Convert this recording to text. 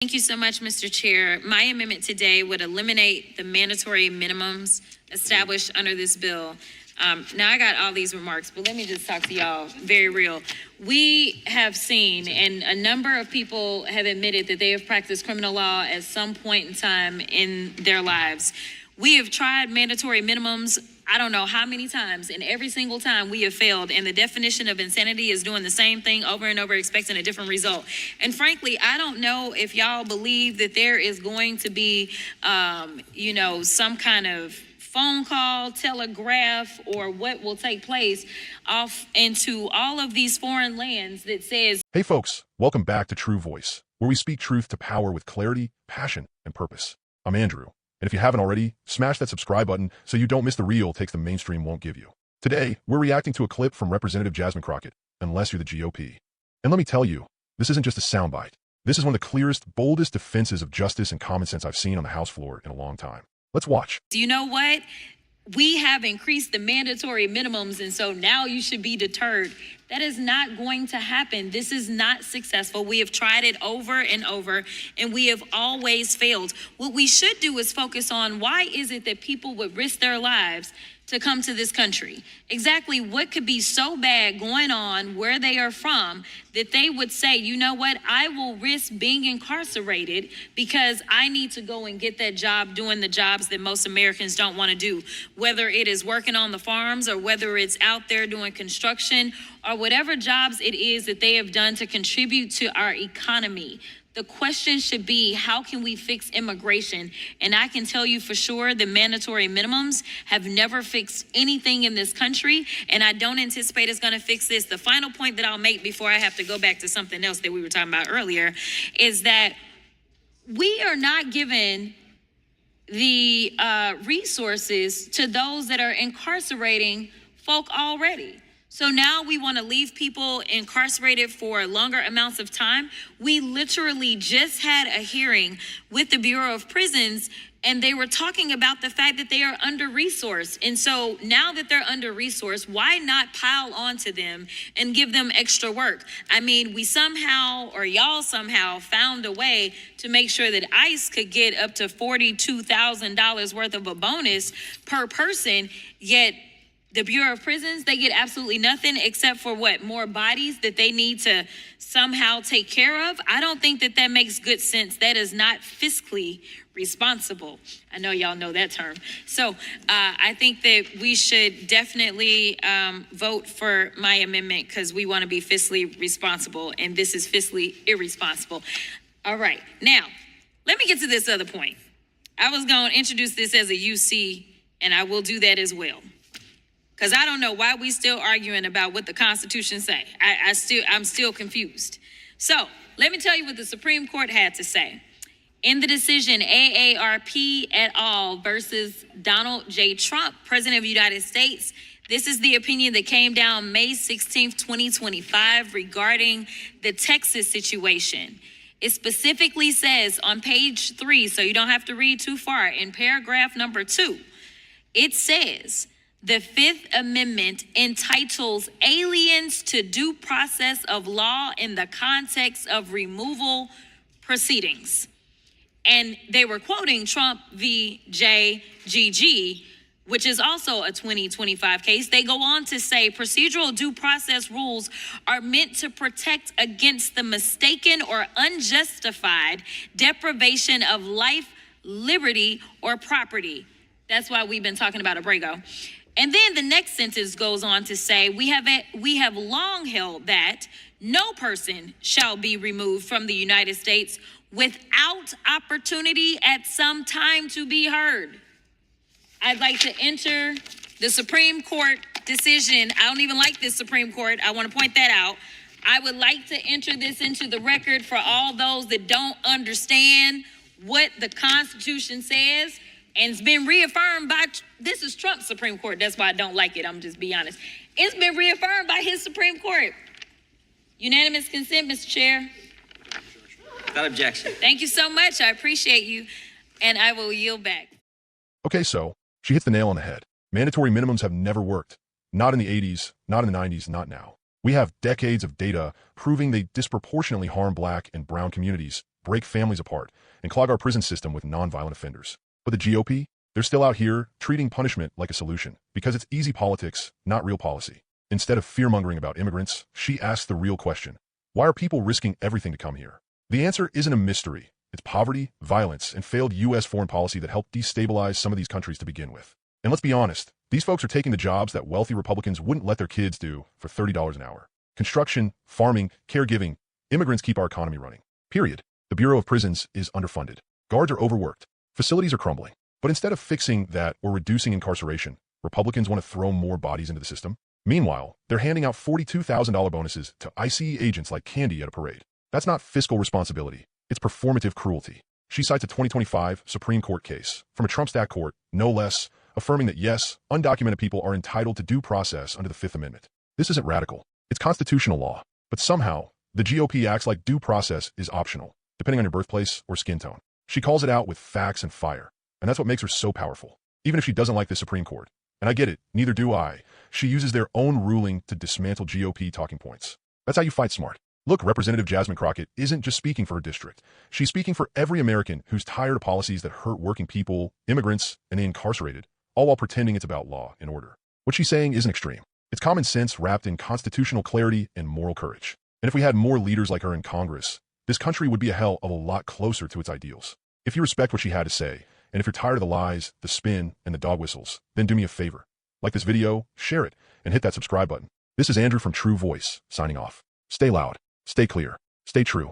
Thank you so much, Mr. Chair. My amendment today would eliminate the mandatory minimums established under this bill. Now I got all these remarks, but let me just talk to y'all very real. We have seen, and a number of people have admitted that they have practiced criminal law at some point in time in their lives. We have tried mandatory minimums, I don't know how many times, and every single time we have failed. And the definition of insanity is doing the same thing over and over, expecting a different result. And frankly, I don't know if y'all believe that there is going to be, some kind of phone call, telegraph, or what will take place off into all of these foreign lands that says, hey folks, welcome back to True Voice, where we speak truth to power with clarity, passion, and purpose. I'm Andrew. And if you haven't already, smash that subscribe button so you don't miss the real takes the mainstream won't give you. Today, we're reacting to a clip from Representative Jasmine Crockett, unless you're the GOP. And let me tell you, this isn't just a soundbite. This is one of the clearest, boldest defenses of justice and common sense I've seen on the House floor in a long time. Let's watch. You know what? We have increased the mandatory minimums, and so now you should be deterred. That is not going to happen. This is not successful. We have tried it over and over, and we have always failed. What we should do is focus on why is it that people would risk their lives to come to this country? Exactly what could be so bad going on where they are from that they would say, you know what, I will risk being incarcerated because I need to go and get that job doing the jobs that most Americans don't want to do, whether it is working on the farms or whether it's out there doing construction or whatever jobs it is that they have done to contribute to our economy. The question should be, how can we fix immigration? And I can tell you for sure the mandatory minimums have never fixed anything in this country, and I don't anticipate it's going to fix this. The final point that I'll make before I have to go back to something else that we were talking about earlier is that we are not given the resources to those that are incarcerating folk already. So now we want to leave people incarcerated for longer amounts of time. We literally just had a hearing with the Bureau of Prisons, and they were talking about the fact that they are under-resourced. And so now that they're under-resourced, why not pile onto them and give them extra work? I mean, we somehow, or y'all somehow, found a way to make sure that ICE could get up to $42,000 worth of a bonus per person, yet the Bureau of Prisons, they get absolutely nothing except for what? More bodies that they need to somehow take care of? I don't think that that makes good sense. That is not fiscally responsible. I know y'all know that term. So I think that we should definitely vote for my amendment because we want to be fiscally responsible, and this is fiscally irresponsible. All right. Now, let me get to this other point. I was going to introduce this as a UC, and I will do that as well. Because I don't know why we still arguing about what the Constitution say. I'm still confused. So let me tell you what the Supreme Court had to say. In the decision AARP et al. Versus Donald J. Trump, President of the United States, this is the opinion that came down May 16th, 2025 regarding the Texas situation. It specifically says on page 3, so you don't have to read too far, in paragraph number 2, it says, the Fifth Amendment entitles aliens to due process of law in the context of removal proceedings. And they were quoting Trump v. JGG, which is also a 2025 case. They go on to say procedural due process rules are meant to protect against the mistaken or unjustified deprivation of life, liberty, or property. That's why we've been talking about Abrego. And then the next sentence goes on to say, we have long held that no person shall be removed from the United States without opportunity at some time to be heard. I'd like to enter the Supreme Court decision. I don't even like this Supreme Court. I want to point that out. I would like to enter this into the record for all those that don't understand what the Constitution says. And it's been reaffirmed by, this is Trump's Supreme Court. That's why I don't like it. I'm just being honest. It's been reaffirmed by his Supreme Court. Unanimous consent, Mr. Chair. Without objection. Thank you so much. I appreciate you. And I will yield back. Okay, so she hits the nail on the head. Mandatory minimums have never worked. Not in the 80s, not in the 90s, not now. We have decades of data proving they disproportionately harm Black and brown communities, break families apart, and clog our prison system with non-violent offenders. But the GOP? They're still out here treating punishment like a solution because it's easy politics, not real policy. Instead of fear-mongering about immigrants, she asks the real question. Why are people risking everything to come here? The answer isn't a mystery. It's poverty, violence, and failed U.S. foreign policy that helped destabilize some of these countries to begin with. And let's be honest, these folks are taking the jobs that wealthy Republicans wouldn't let their kids do for $30 an hour. Construction, farming, caregiving, immigrants keep our economy running. Period. The Bureau of Prisons is underfunded. Guards are overworked. Facilities are crumbling. But instead of fixing that or reducing incarceration, Republicans want to throw more bodies into the system. Meanwhile, they're handing out $42,000 bonuses to ICE agents like candy at a parade. That's not fiscal responsibility. It's performative cruelty. She cites a 2025 Supreme Court case from a Trump-stacked court, no less, affirming that yes, undocumented people are entitled to due process under the Fifth Amendment. This isn't radical. It's constitutional law. But somehow, the GOP acts like due process is optional, depending on your birthplace or skin tone. She calls it out with facts and fire, and that's what makes her so powerful, even if she doesn't like the Supreme Court. And I get it, neither do I. She uses their own ruling to dismantle GOP talking points. That's how you fight smart. Look, Representative Jasmine Crockett isn't just speaking for her district. She's speaking for every American who's tired of policies that hurt working people, immigrants, and the incarcerated, all while pretending it's about law and order. What she's saying isn't extreme. It's common sense wrapped in constitutional clarity and moral courage. And if we had more leaders like her in Congress, this country would be a hell of a lot closer to its ideals. If you respect what she had to say, and if you're tired of the lies, the spin, and the dog whistles, then do me a favor. Like this video, share it, and hit that subscribe button. This is Andrew from True Voice, signing off. Stay loud, stay clear, stay true.